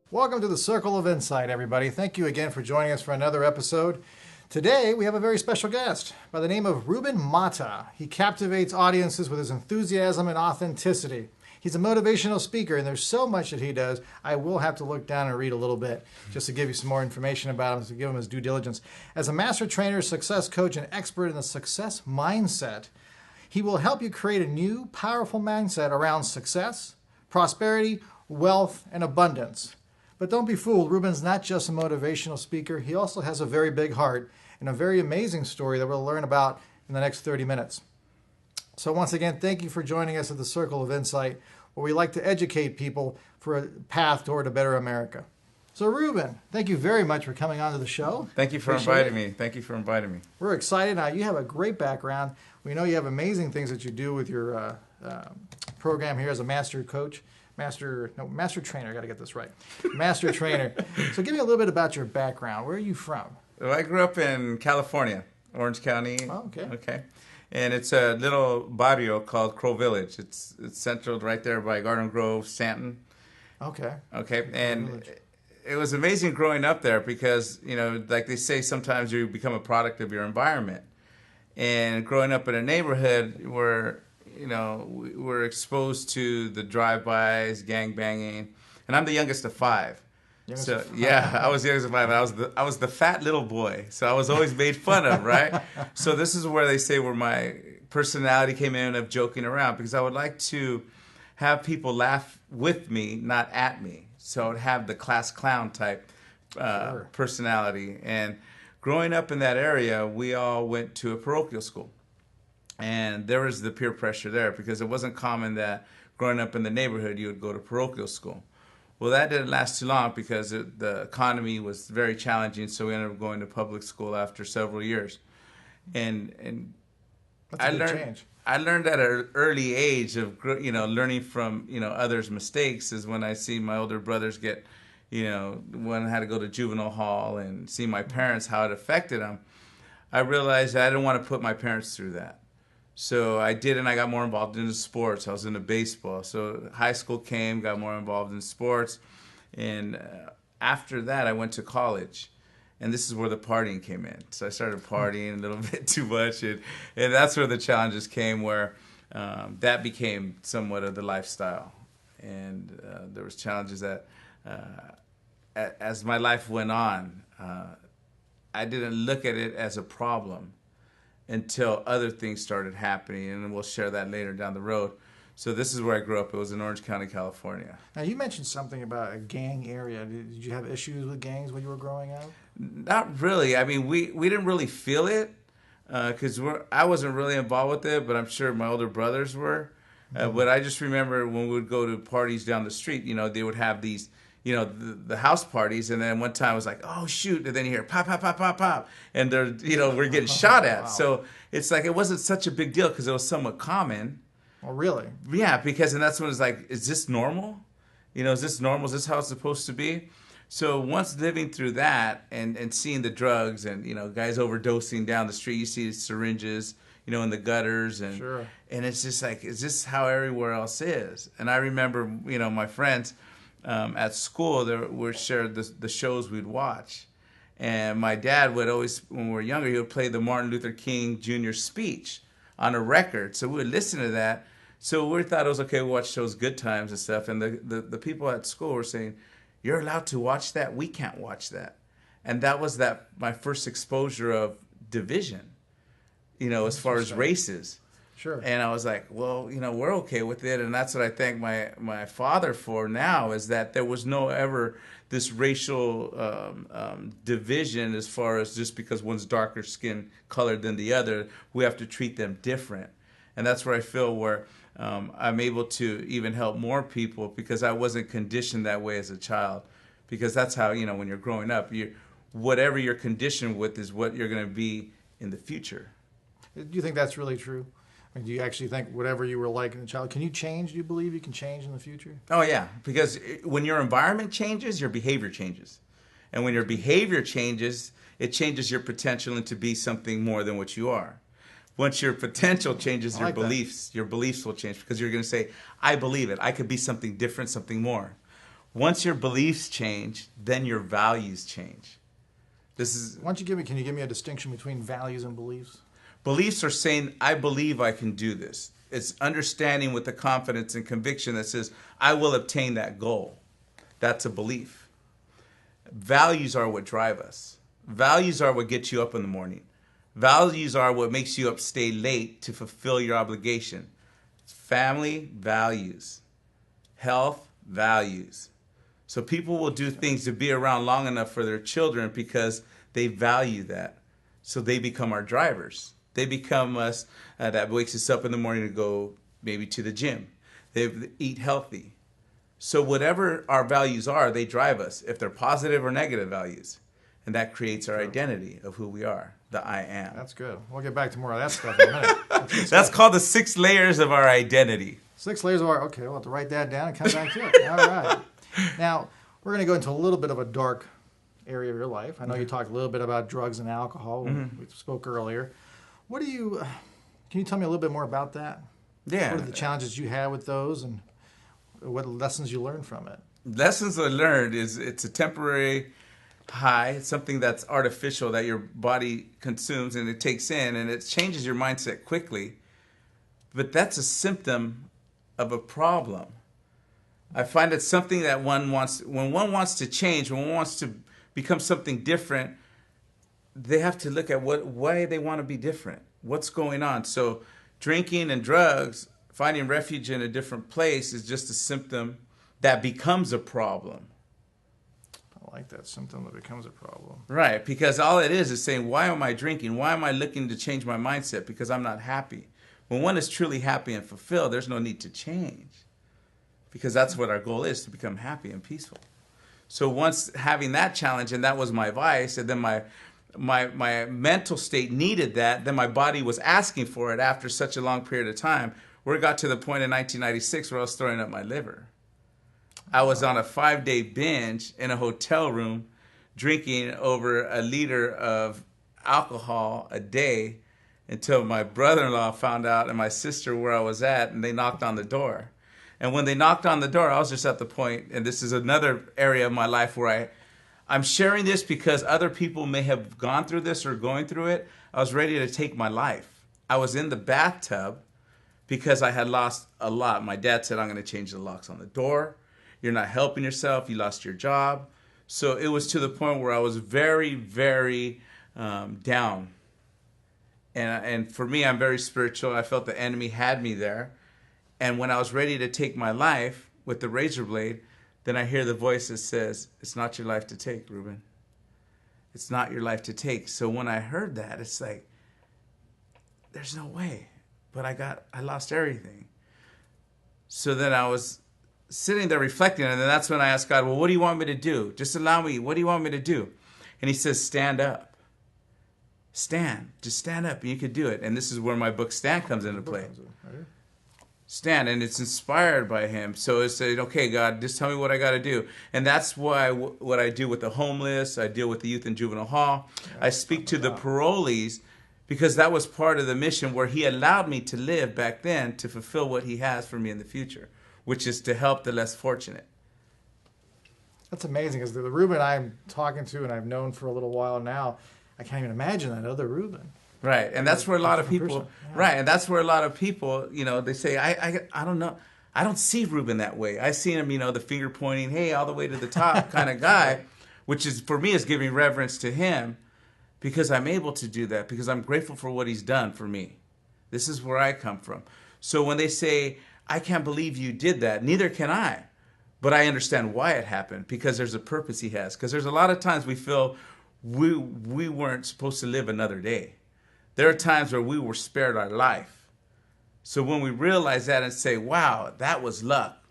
Welcome to the Circle of Insight, everybody. Thank you again for joining us for another episode. Today, we have a very special guest by the name of Ruben Mata. He captivates audiences with his enthusiasm and authenticity. He's a motivational speaker, and there's so much that he does, I will have to look down and read a little bit just to give you some more information about him, to give him his due diligence. As a master trainer, success coach, and expert in the success mindset, he will help you create a new, powerful mindset around success, prosperity, wealth, and abundance. But don't be fooled, Ruben's not just a motivational speaker. He also has a very big heart and a very amazing story that we'll learn about in the next 30 minutes. So once again, thank you for joining us at the Circle of Insight, where we like to educate people for a path toward a better America. So Ruben, thank you very much for coming on to the show. Thank you for inviting me. Thank you for inviting me. We're excited. Now, you have a great background. We know you have amazing things that you do with your program here as a master coach. Master trainer, I got to get this right. Master trainer. So give me a little bit about your background. Where are you from? Well, I grew up in California, Orange County. Oh, okay. Okay. And it's a little barrio called Crow Village. It's central right there by Garden Grove, Stanton. Okay. Okay. And it was amazing growing up there because, like they say, sometimes you become a product of your environment. And growing up in a neighborhood where we were exposed to the drive-bys, gang banging, and I'm the youngest of five. Yeah, I was the youngest of five. I was the fat little boy, so I was always made fun of, right? So this is where they say where my personality came in of joking around, because I would like to have people laugh with me, not at me. So I would have the class clown type personality. And growing up in that area, we all went to a parochial school. And there was the peer pressure there because it wasn't common that growing up in the neighborhood you would go to parochial school. Well, that didn't last too long because the economy was very challenging, so we ended up going to public school after several years. And That's a big change. I learned at an early age of learning from others' mistakes is when I see my older brothers get when I had to go to juvenile hall and see my parents how it affected them. I realized that I didn't want to put my parents through that. So I did, and I got more involved in the sports. I was into baseball. So high school came, got more involved in sports. And after that, I went to college. And this is where the partying came in. So I started partying a little bit too much. And that's where the challenges came, where that became somewhat of the lifestyle. And there was challenges that, as my life went on, I didn't look at it as a problem until other things started happening, and we'll share that later down the road. So this is where I grew up. It was in Orange County, California. Now, you mentioned something about a gang area. Did you have issues with gangs when you were growing up? Not really. I mean, we didn't really feel it because I wasn't really involved with it, but I'm sure my older brothers were. But I just remember when we would go to parties down the street, they would have these the house parties, and then one time I was like, oh shoot, and then you hear pop, pop, pop, pop, pop, and they're, we're getting shot at. Wow. So it's like, it wasn't such a big deal because it was somewhat common. Oh, really? Yeah, and that's when it's like, is this normal? Is this normal? Is this how it's supposed to be? So once living through that and seeing the drugs and, guys overdosing down the street, you see syringes, in the gutters, and Sure. And it's just like, is this how everywhere else is? And I remember, my friends, at school, we shared the shows we'd watch. And my dad would always, when we were younger, he would play the Martin Luther King Jr. speech on a record. So we would listen to that. So we thought it was okay, we watch shows, Good Times and stuff. And the people at school were saying, you're allowed to watch that? We can't watch that. And that was my first exposure of division, as far as races. Sure. And I was like, well, we're okay with it. And that's what I thank my father for now, is that there was no ever this racial division as far as just because one's darker skin colored than the other, we have to treat them different. And that's where I feel where I'm able to even help more people because I wasn't conditioned that way as a child. Because that's how, when you're growing up, whatever you're conditioned with is what you're going to be in the future. Do you think that's really true? I mean, do you actually think whatever you were like in a child, can you change? Do you believe you can change in the future? Oh, yeah. Because when your environment changes, your behavior changes. And when your behavior changes, it changes your potential into be something more than what you are. Once your potential changes, your beliefs will change because you're going to say, I believe it. I could be something different, something more. Once your beliefs change, then your values change. Why don't you can you give me a distinction between values and beliefs? Beliefs are saying, I believe I can do this. It's understanding with the confidence and conviction that says, I will obtain that goal. That's a belief. Values are what drive us. Values are what gets you up in the morning. Values are what makes you stay late to fulfill your obligation. Family, values. Health, values. So people will do things to be around long enough for their children because they value that. So they become our drivers. They become us that wakes us up in the morning to go maybe to the gym. They eat healthy. So whatever our values are, they drive us, if they're positive or negative values. And that creates our identity of who we are, the I am. That's good. We'll get back to more of that stuff in a minute. That's called the 6 layers of our identity. 6 layers of our, okay, we'll have to write that down and come back to it. All right. Now, we're going to go into a little bit of a dark area of your life. I know you talked a little bit about drugs and alcohol. We spoke earlier. Can you tell me a little bit more about that? Yeah. What are the challenges you had with those and what lessons you learned from it? Lessons I learned is it's a temporary high. It's something that's artificial that your body consumes and it takes in and it changes your mindset quickly. But that's a symptom of a problem. I find it's something that when one wants to change, when one wants to become something different, they have to look at why they want to be different. What's going on? So drinking and drugs, finding refuge in a different place is just a symptom that becomes a problem. I like that, symptom that becomes a problem. Right, because all it is saying, why am I drinking? Why am I looking to change my mindset? Because I'm not happy. When one is truly happy and fulfilled, there's no need to change. Because that's what our goal is, to become happy and peaceful. So once having that challenge, and that was my vice, and then my mental state needed that, then my body was asking for it after such a long period of time, where it got to the point in 1996 where I was throwing up my liver. I was on a 5-day binge in a hotel room, drinking over a liter of alcohol a day until my brother-in-law found out and my sister where I was at, and they knocked on the door. And when they knocked on the door, I was just at the point, and this is another area of my life where I'm sharing this because other people may have gone through this or going through it. I was ready to take my life. I was in the bathtub because I had lost a lot. My dad said, I'm going to change the locks on the door. You're not helping yourself. You lost your job. So it was to the point where I was very, very down. And for me, I'm very spiritual. I felt the enemy had me there. And when I was ready to take my life with the razor blade, then I hear the voice that says, it's not your life to take, Ruben. It's not your life to take. So when I heard that, it's like, there's no way. But I lost everything. So then I was sitting there reflecting, and then that's when I asked God, well, what do you want me to do? Just allow me. What do you want me to do? And he says, stand up. Stand. Just stand up, and you could do it. And this is where my book, Stand, comes into play. Stand, and it's inspired by him. So it said, okay, God, just tell me what I got to do. And that's why what I do with the homeless, I deal with the youth and juvenile hall. I speak to the parolees because that was part of the mission where he allowed me to live back then to fulfill what he has for me in the future, which is to help the less fortunate. That's amazing, because the Ruben I'm talking to and I've known for a little while now, I can't even imagine that other Ruben. Right, and that's where a lot of people, and that's where a lot of people, they say, I don't know, I don't see Ruben that way. I see him, the finger pointing, hey, all the way to the top kind of guy, which is, for me, is giving reverence to him because I'm able to do that, because I'm grateful for what he's done for me. This is where I come from. So when they say, I can't believe you did that, neither can I, but I understand why it happened, because there's a purpose he has. Because there's a lot of times we feel we weren't supposed to live another day. There are times where we were spared our life. So when we realize that and say, wow, that was luck,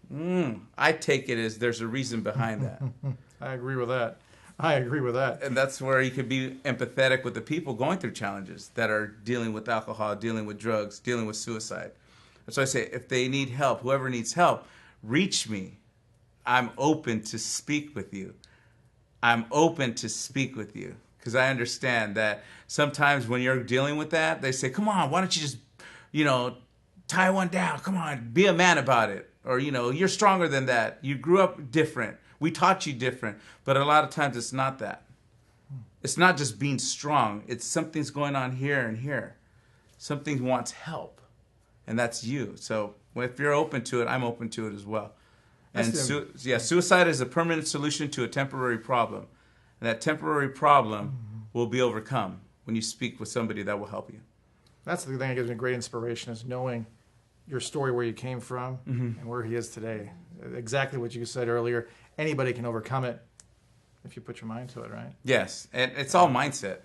I take it as there's a reason behind that. I agree with that. And that's where you can be empathetic with the people going through challenges that are dealing with alcohol, dealing with drugs, dealing with suicide. That's why I say, if they need help, whoever needs help, reach me. I'm open to speak with you. Because I understand that sometimes when you're dealing with that, they say, come on, why don't you just, tie one down? Come on, be a man about it. Or, you're stronger than that. You grew up different. We taught you different. But a lot of times it's not that. It's not just being strong. It's something's going on here and here. Something wants help. And that's you. So if you're open to it, I'm open to it as well. And suicide is a permanent solution to a temporary problem. And that temporary problem will be overcome when you speak with somebody that will help you. That's the thing that gives me great inspiration, is knowing your story, where you came from and where he is today. Exactly what you said earlier. Anybody can overcome it if you put your mind to it, right? Yes. And it's all mindset.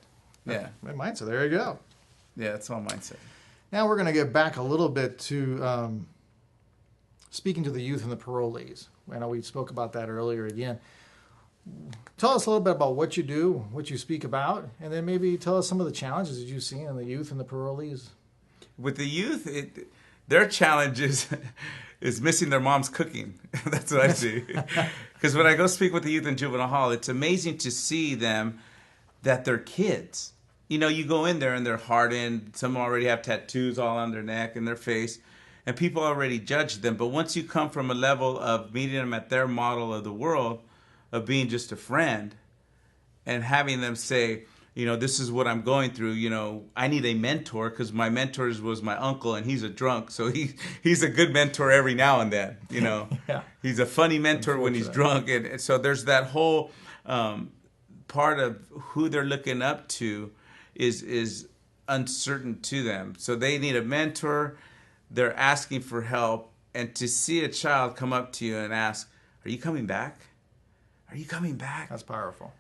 Yeah. Mindset. There you go. Yeah, it's all mindset. Now we're going to get back a little bit to speaking to the youth and the parolees. I know we spoke about that earlier again. Tell us a little bit about what you do, what you speak about, and then maybe tell us some of the challenges that you've seen in the youth and the parolees. With the youth, their challenge is missing their mom's cooking. That's what I see. Because when I go speak with the youth in juvenile hall, it's amazing to see them that they're kids. You know, you go in there and they're hardened. Some already have tattoos all on their neck and their face. And people already judge them. But once you come from a level of meeting them at their model of the world, of being just a friend, and having them say, you know, this is what I'm going through. You know, I need a mentor, because my mentor was my uncle, and he's a drunk. So he's a good mentor every now and then, you know. Yeah. He's a funny mentor when he's drunk. And so there's that whole part of who they're looking up to is uncertain to them. So they need a mentor. They're asking for help. And to see a child come up to you and ask, are you coming back? Are you coming back? That's powerful.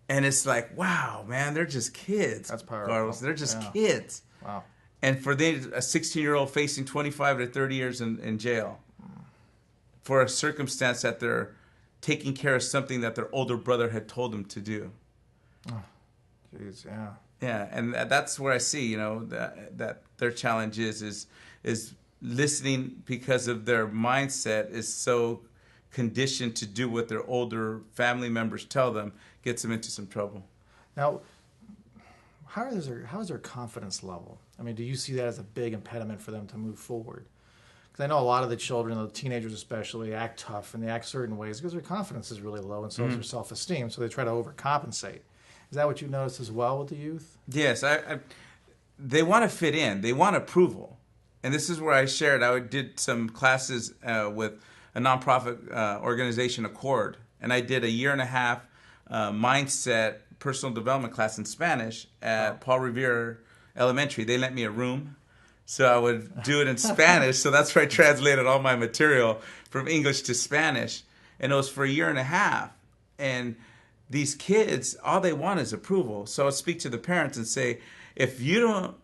And it's like, wow, man, they're just kids. That's powerful. Carlos. They're just kids. Wow. And for a 16-year-old facing 25 to 30 years in jail for a circumstance that they're taking care of something that their older brother had told them to do. Oh, jeez, yeah. Yeah, and that's where I see, you know, that their challenge is listening, because of their mindset is so conditioned to do what their older family members tell them, gets them into some trouble. Now, how is their confidence level? I mean, do you see that as a big impediment for them to move forward? Because I know a lot of the children, the teenagers especially, act tough and they act certain ways because their confidence is really low, and so is their self-esteem, so they try to overcompensate. Is that what you noticed as well with the youth? Yes, they want to fit in. They want approval. And this is where I shared. I did some classes with a nonprofit organization, Accord, and I did a 1.5 year mindset personal development class in Spanish at Paul Revere Elementary. They lent me a room, so I would do it in Spanish. So that's where I translated all my material from English to Spanish, and it was for a 1.5 years. And these kids, all they want is approval. So I would speak to the parents and say, if you don't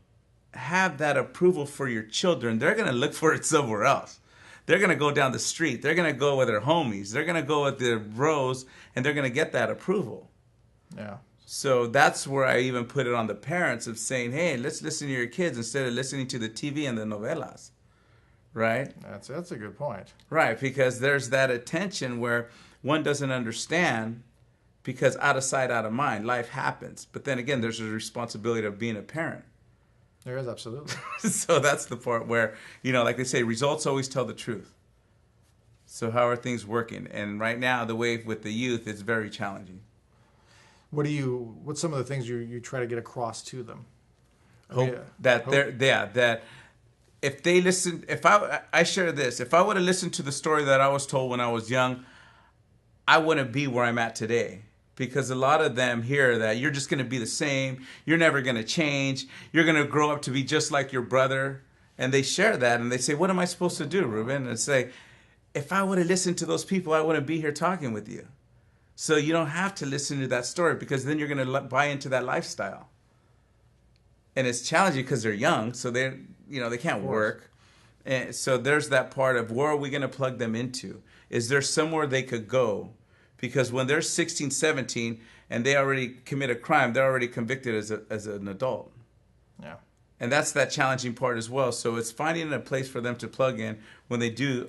have that approval for your children, they're going to look for it somewhere else. They're going to go down the street. They're going to go with their homies. They're going to go with their bros, and they're going to get that approval. Yeah. So that's where I even put it on the parents of saying, hey, let's listen to your kids instead of listening to the TV and the novelas. Right? That's a good point. Right, because there's that attention where one doesn't understand, because out of sight, out of mind, life happens. But then again, there's a responsibility of being a parent. There is, absolutely. So that's the part where, you know, like they say, results always tell the truth. So how are things working? And right now, the way with the youth is very challenging. What's some of the things you try to get across to them? That if they listen, I share this, if I would have listened to the story that I was told when I was young, I wouldn't be where I'm at today. Because a lot of them hear that you're just going to be the same, you're never going to change, you're going to grow up to be just like your brother. And they share that and they say, what am I supposed to do, Ruben? And say, if I would have listened to those people, I wouldn't be here talking with you. So you don't have to listen to that story, because then you're going to buy into that lifestyle. And it's challenging because they're young, so they can't work. And so there's that part of, where are we going to plug them into? Is there somewhere they could go? Because when they're 16, 17, and they already commit a crime, they're already convicted as an adult. Yeah. And that's that challenging part as well. So it's finding a place for them to plug in when they do,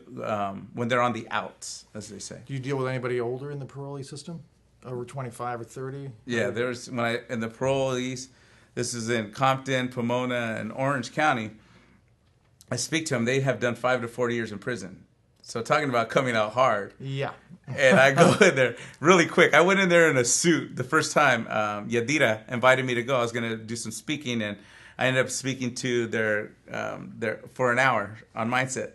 when they're on the outs, as they say. Do you deal with anybody older in the parolee system? Over 25 or 30? Yeah, in the parolees, this is in Compton, Pomona, and Orange County, I speak to them, they have done 5 to 40 years in prison. So talking about coming out hard. Yeah. And I go in there really quick. I went in there in a suit the first time. Yadira invited me to go. I was going to do some speaking, and I ended up speaking to their for an hour on mindset.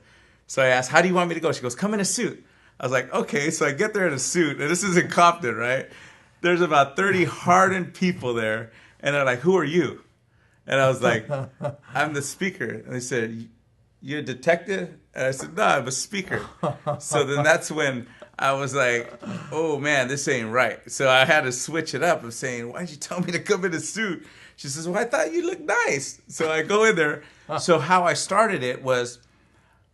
So I asked, how do you want me to go? She goes, come in a suit. I was like, okay. So I get there in a suit, and this is in Compton, right? There's about 30 hardened people there, and they're like, who are you? And I was like, I'm the speaker. And they said, you're a detective? And I said, no, I'm a speaker. So then that's when I was like, oh, man, this ain't right. So I had to switch it up of saying, why'd you tell me to come in a suit? She says, well, I thought you looked nice. So I go in there. So how I started it was,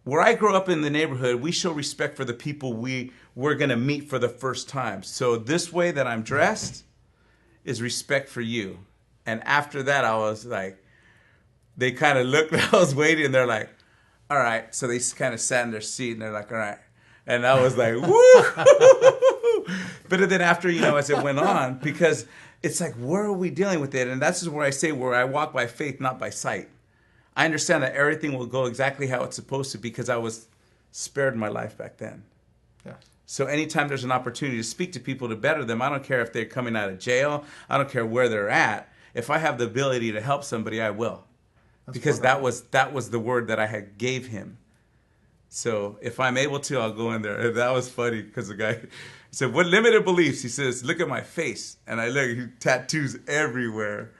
where I grew up in the neighborhood, we show respect for the people we're going to meet for the first time. So this way that I'm dressed is respect for you. And after that, I was like, they kind of looked, I was waiting, and they're like, all right. So they kind of sat in their seat, and they're like, all right. And I was like, woo! But then after, as it went on, because it's like, where are we dealing with it? And that's where I say, where I walk by faith, not by sight. I understand that everything will go exactly how it's supposed to because I was spared my life back then. Yeah. So anytime there's an opportunity to speak to people to better them, I don't care if they're coming out of jail. I don't care where they're at. If I have the ability to help somebody, I will. Because that was the word that I had gave him. So if I'm able to, I'll go in there. And that was funny because the guy said, what limited beliefs? He says, look at my face. And I look, tattoos everywhere.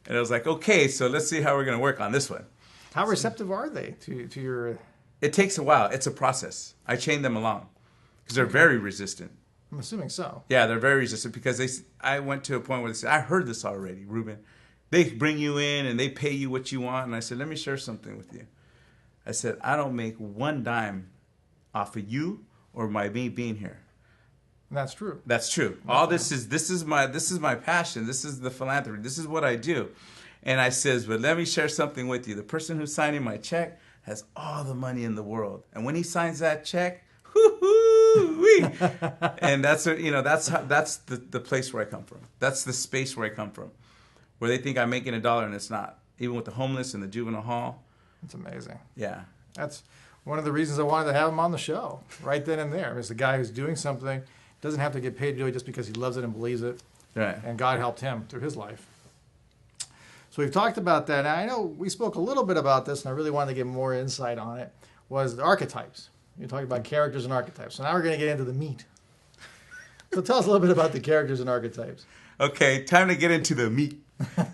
And I was like, okay, so let's see how we're going to work on this one. How receptive are they to your... It takes a while. It's a process. I chain them along because they're very resistant. I'm assuming so. Yeah, they're very resistant because I went to a point where they said, I heard this already, Ruben. They bring you in and they pay you what you want. And I said, let me share something with you. I said, I don't make one dime off of you or me being here. And that's true. That's true. All this is my passion. This is the philanthropy. This is what I do. And I says, but let me share something with you. The person who's signing my check has all the money in the world. And when he signs that check, whoo-hoo-wee. And that's the place where I come from. That's the space where I come from. Where they think I'm making $1 and it's not. Even with the homeless and the juvenile hall. It's amazing. Yeah. That's one of the reasons I wanted to have him on the show. Right then and there. It's the guy who's doing something, doesn't have to get paid to do it just because he loves it and believes it. Right. And God helped him through his life. So we've talked about that. Now, I know we spoke a little bit about this, and I really wanted to get more insight on it, was the archetypes. You're talking about characters and archetypes. So now we're going to get into the meat. So tell us a little bit about the characters and archetypes. Okay, time to get into the meat.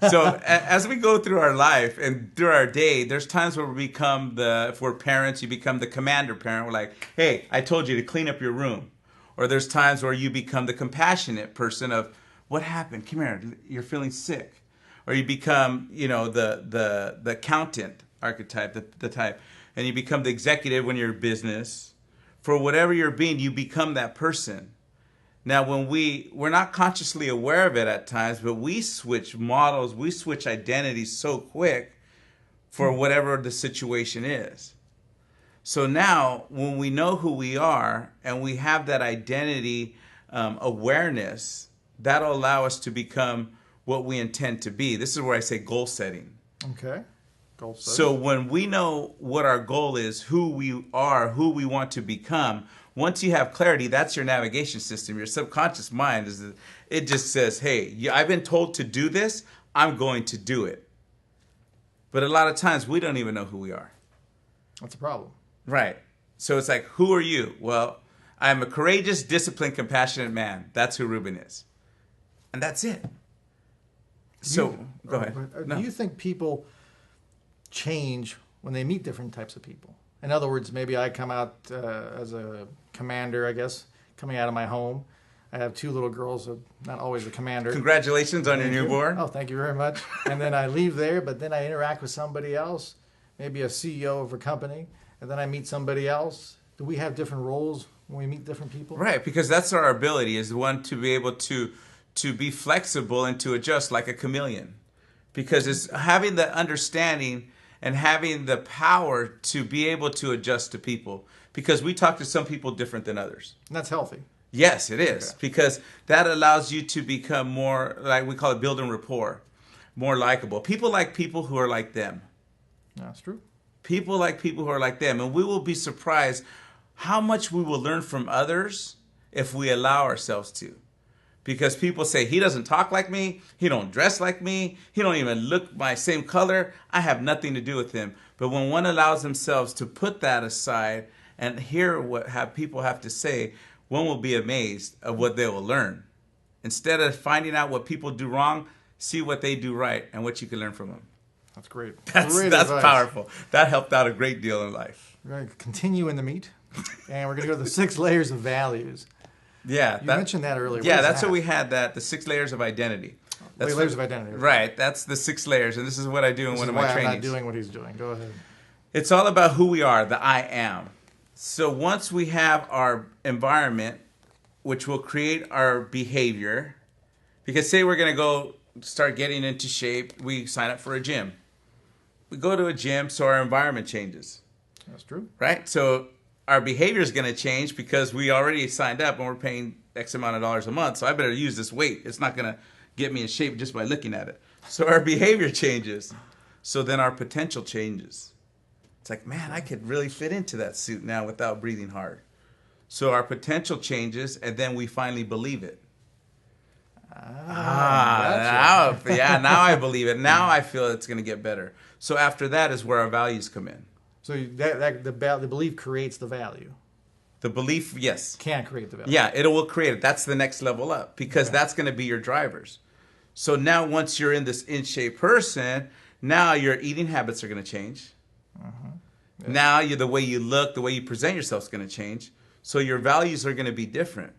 So as we go through our life and through our day, there's times where we become if we're parents, you become the commander parent. We're like, hey, I told you to clean up your room. Or there's times where you become the compassionate person of, what happened? Come here, you're feeling sick. Or you become, the accountant archetype, the type. And you become the executive when you're in business. For whatever you're being, you become that person. Now, when we're not consciously aware of it at times, but we switch models, we switch identities so quick for whatever the situation is. So now, when we know who we are and we have that identity awareness, that'll allow us to become what we intend to be. This is where I say goal setting. Okay. Goal setting. So when we know what our goal is, who we are, who we want to become, once you have clarity, that's your navigation system. Your subconscious mind it just says, hey, I've been told to do this, I'm going to do it. But a lot of times we don't even know who we are. That's a problem. Right. So it's like, who are you? Well, I'm a courageous, disciplined, compassionate man. That's who Ruben is. And that's it. So, go ahead. Do you think people change when they meet different types of people? In other words, maybe I come out as a commander, I guess, coming out of my home. I have two little girls, so not always a commander. Congratulations on your newborn. Oh, thank you very much. And then I leave there, but then I interact with somebody else, maybe a CEO of a company, and then I meet somebody else. Do we have different roles when we meet different people? Right, because that's our ability, is one to be able to be flexible and to adjust like a chameleon. Because it's having the understanding and having the power to be able to adjust to people. Because we talk to some people different than others. And that's healthy. Yes, it is. Okay. Because that allows you to become more, like we call it building rapport, more likable. People like people who are like them. That's true. People like people who are like them. And we will be surprised how much we will learn from others if we allow ourselves to. Because people say, he doesn't talk like me, he don't dress like me, he don't even look my same color, I have nothing to do with him. But when one allows themselves to put that aside and hear what people have to say, one will be amazed of what they will learn. Instead of finding out what people do wrong, see what they do right and what you can learn from them. That's great. That's advice. powerful. That helped out a great deal in life. We're going to continue in the meat, and we're going to go to the 6 layers of values. Yeah. You mentioned that earlier. Yeah, that's what we had, the 6 layers of identity. That's layers of identity. Right. That's the 6 layers, and this is what I do in one of my trainings. I'm not doing what he's doing. Go ahead. It's all about who we are, the I am. So once we have our environment, which will create our behavior, because say we're going to go start getting into shape, we sign up for a gym. We go to a gym, so our environment changes. That's true. Right? So our behavior is going to change because we already signed up and we're paying X amount of dollars a month. So I better use this weight. It's not going to get me in shape just by looking at it. So our behavior changes. So then our potential changes. It's like, man, I could really fit into that suit now without breathing hard. So our potential changes, and then we finally believe it. Gotcha. Now I believe it. Now I feel it's going to get better. So after that is where our values come in. So the belief creates the value. The belief, yes. Can create the value. Yeah, it will create it. That's the next level up because that's going to be your drivers. So now once you're in this in-shape person, now your eating habits are going to change. Yeah. Now the way you look, the way you present yourself is going to change. So your values are going to be different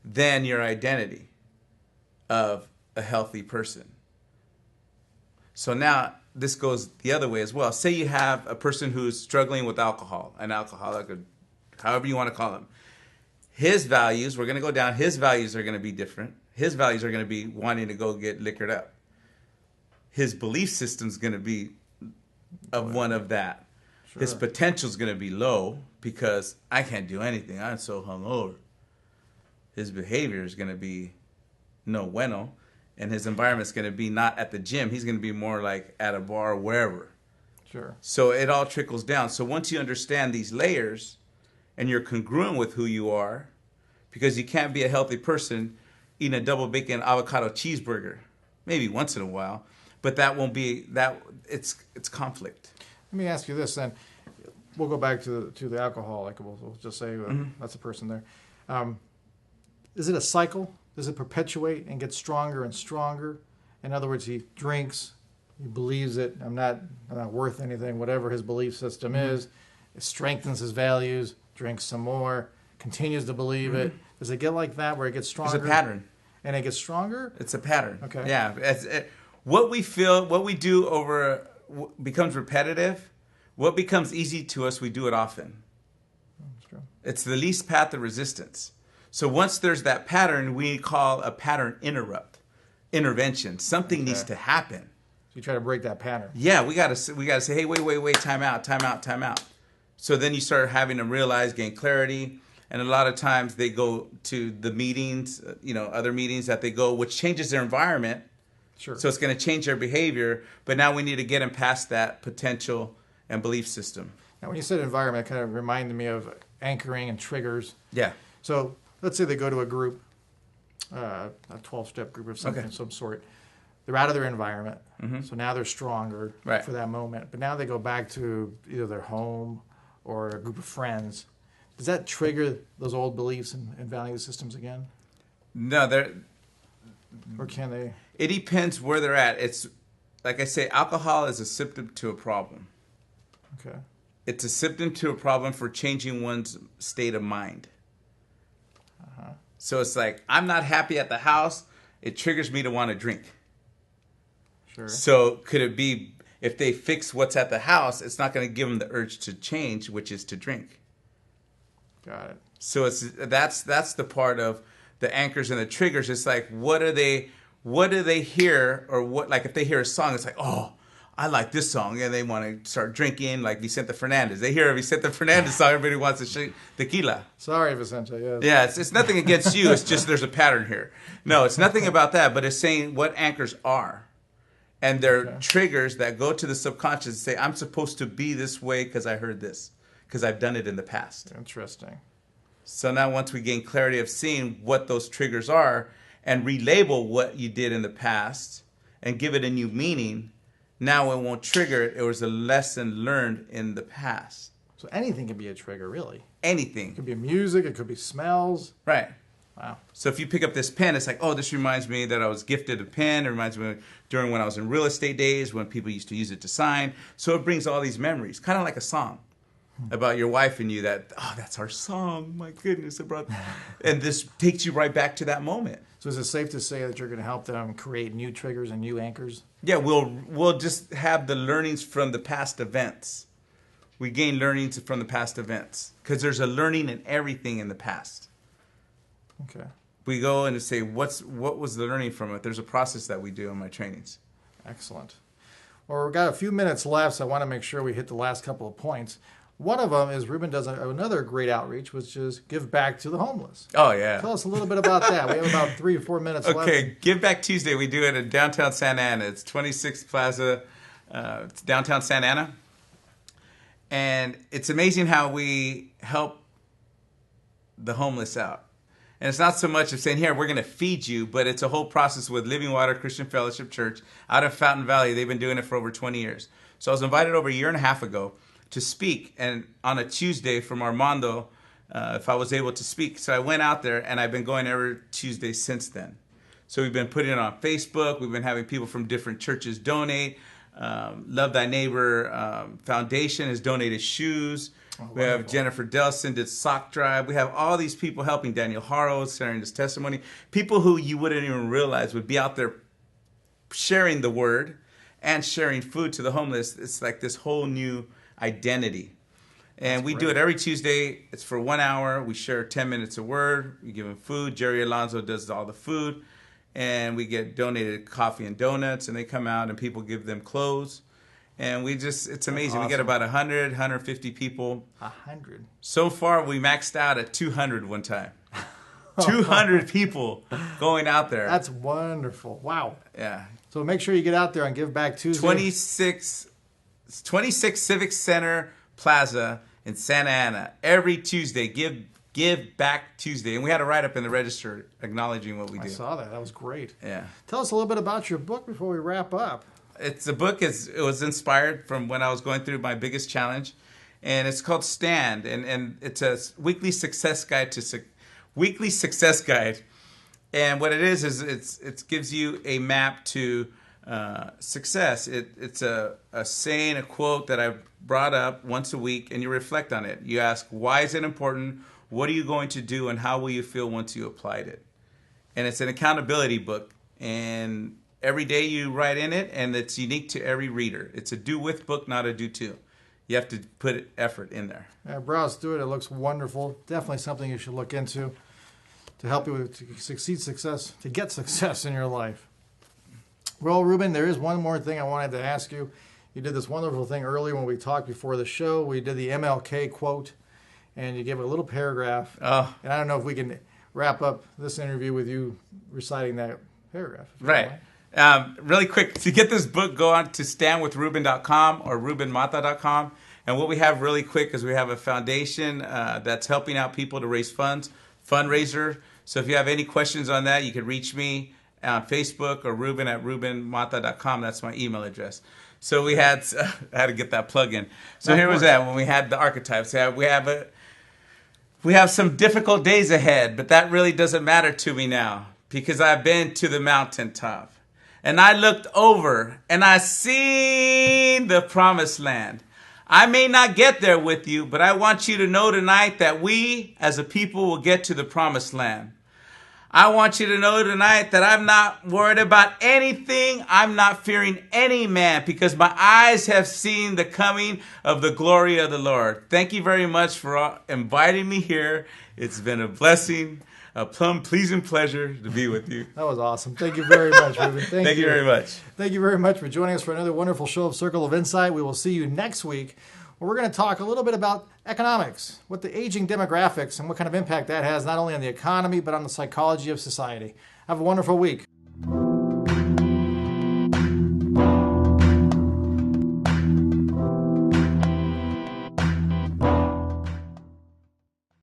than your identity of a healthy person. So now this goes the other way as well. Say you have a person who's struggling with alcohol, an alcoholic, or however you want to call him. His values, we're going to go down, his values are going to be different. His values are going to be wanting to go get liquored up. His belief system's going to be of one of that. Sure. His potential's going to be low because I can't do anything. I'm so hungover. His behavior is going to be no bueno. And his environment's going to be not at the gym. He's going to be more like at a bar or wherever. Sure. So it all trickles down. So once you understand these layers and you're congruent with who you are, because you can't be a healthy person eating a double bacon avocado cheeseburger, maybe once in a while, but that won't be that. It's conflict. Let me ask you this then. We'll go back to the alcoholic. We'll just say that's a person there. Is it a cycle? Does it perpetuate and get stronger and stronger? In other words, he drinks, he believes it. I'm not worth anything. Whatever his belief system is, it strengthens his values. Drinks some more, continues to believe it. Does it get like that where it gets stronger? It's a pattern. And it gets stronger? It's a pattern. Okay. Yeah. What we feel, what we do becomes repetitive. What becomes easy to us, we do it often. That's true. It's the least path of resistance. So once there's that pattern, we call a pattern intervention. Something needs to happen. So you try to break that pattern. Yeah, we gotta say, hey, wait, time out. So then you start having to realize, gain clarity, and a lot of times they go to the meetings, other meetings that they go, which changes their environment. Sure. So it's going to change their behavior, but now we need to get them past that potential and belief system. Now, when you said environment, it kind of reminded me of anchoring and triggers. Yeah. So let's say they go to a group, a 12-step group of something of some sort. They're out of their environment, so now they're stronger for that moment. But now they go back to either their home or a group of friends. Does that trigger those old beliefs and value systems again? No, or can they? It depends where they're at. It's like I say, alcohol is a symptom to a problem. Okay. It's a symptom to a problem for changing one's state of mind. So it's like, I'm not happy at the house. It triggers me to want to drink. Sure. So could it be if they fix what's at the house, it's not going to give them the urge to change, which is to drink. Got it. So that's the part of the anchors and the triggers. It's like, what do they hear, or what, like if they hear a song, it's like, oh, I like this song, and they want to start drinking, like Vicente Fernandez. They hear a Vicente Fernandez song, everybody wants to shake tequila. Sorry, Vicente. Yes. Yeah, it's nothing against you. It's just there's a pattern here. No, it's nothing about that, but it's saying what anchors are. And they're triggers that go to the subconscious and say, I'm supposed to be this way because I heard this, because I've done it in the past. Interesting. So now once we gain clarity of seeing what those triggers are and relabel what you did in the past and give it a new meaning, now it won't trigger it. It was a lesson learned in the past. So anything can be a trigger, really. Anything. It could be music. It could be smells. Right. Wow. So if you pick up this pen, it's like, oh, this reminds me that I was gifted a pen. It reminds me during when I was in real estate days when people used to use it to sign. So it brings all these memories, kind of like a song about your wife and you that, oh, that's our song. My goodness. And this takes you right back to that moment. So is it safe to say that you're going to help them create new triggers and new anchors? Yeah, we'll just have the learnings from the past events. We gain learnings from the past events because there's a learning in everything in the past. Okay. We go and say, what was the learning from it? There's a process that we do in my trainings. Excellent. Well, we've got a few minutes left, so I want to make sure we hit the last couple of points. One of them is Ruben does another great outreach, which is give back to the homeless. Oh, yeah. Tell us a little bit about that. We have about 3 or 4 minutes left. Okay, Give Back Tuesday. We do it in downtown Santa Ana. It's 26th Plaza. It's downtown Santa Ana. And it's amazing how we help the homeless out. And it's not so much of saying, here, we're going to feed you, but it's a whole process with Living Water Christian Fellowship Church out of Fountain Valley. They've been doing it for over 20 years. So I was invited over a year and a half ago to speak, and on a Tuesday from Armando, if I was able to speak. So I went out there, and I've been going every Tuesday since then. So we've been putting it on Facebook. We've been having people from different churches donate. Love Thy Neighbor Foundation has donated shoes. Oh, we have Jennifer Delson did sock drive. We have all these people helping. Daniel Harrow sharing his testimony. People who you wouldn't even realize would be out there sharing the word and sharing food to the homeless. It's like this whole new identity. And That's we great. do it every Tuesday. It's for 1 hour. We share 10 minutes of word. We give them food. Jerry Alonso does all the food. And we get donated coffee and donuts. And they come out and people give them clothes. And it's amazing. Awesome. We get about 100, 150 people. 100. So far, we maxed out at 200 one time. 200 people going out there. That's wonderful. Wow. Yeah. So make sure you get out there on Give Back Tuesday. 26 Civic Center Plaza in Santa Ana. Every Tuesday, Give Back Tuesday. And we had a write-up in the register acknowledging what we do. I saw that. That was great. Yeah. Tell us a little bit about your book before we wrap up. It was inspired from when I was going through my biggest challenge. And it's called Stand. And it's a weekly success guide And what it is it gives you a map to success. It's a saying, a quote that I brought up once a week, and you reflect on it. You ask, why is it important? What are you going to do, and how will you feel once you applied it? And it's an accountability book, and every day you write in it, and it's unique to every reader. It's a do-with book, not a do-to. You have to put effort in there. Yeah, browse through it. It looks wonderful. Definitely something you should look into to help you to get success in your life. Well, Ruben, there is one more thing I wanted to ask you. You did this wonderful thing earlier when we talked before the show. We did the MLK quote, and you gave a little paragraph. Oh. And I don't know if we can wrap up this interview with you reciting that paragraph. Right. Really quick, to get this book, go on to standwithruben.com or rubenmata.com. And what we have really quick is we have a foundation that's helping out people to raise funds, fundraiser. So if you have any questions on that, you can reach me on Facebook or Ruben at rubenmata.com. That's my email address. So we had, I had to get that plug in. So here was that when we had the archetypes. We have some difficult days ahead, but that really doesn't matter to me now because I've been to the mountaintop. And I looked over and I seen the promised land. I may not get there with you, but I want you to know tonight that we as a people will get to the promised land. I want you to know tonight that I'm not worried about anything. I'm not fearing any man because my eyes have seen the coming of the glory of the Lord. Thank you very much for inviting me here. It's been a blessing, a plumb pleasing pleasure to be with you. That was awesome. Thank you very much, Ruben. Thank you very much. Thank you very much for joining us for another wonderful show of Circle of Insight. We will see you next week, where we're going to talk a little bit about economics, what the aging demographics and what kind of impact that has not only on the economy, but on the psychology of society. Have a wonderful week.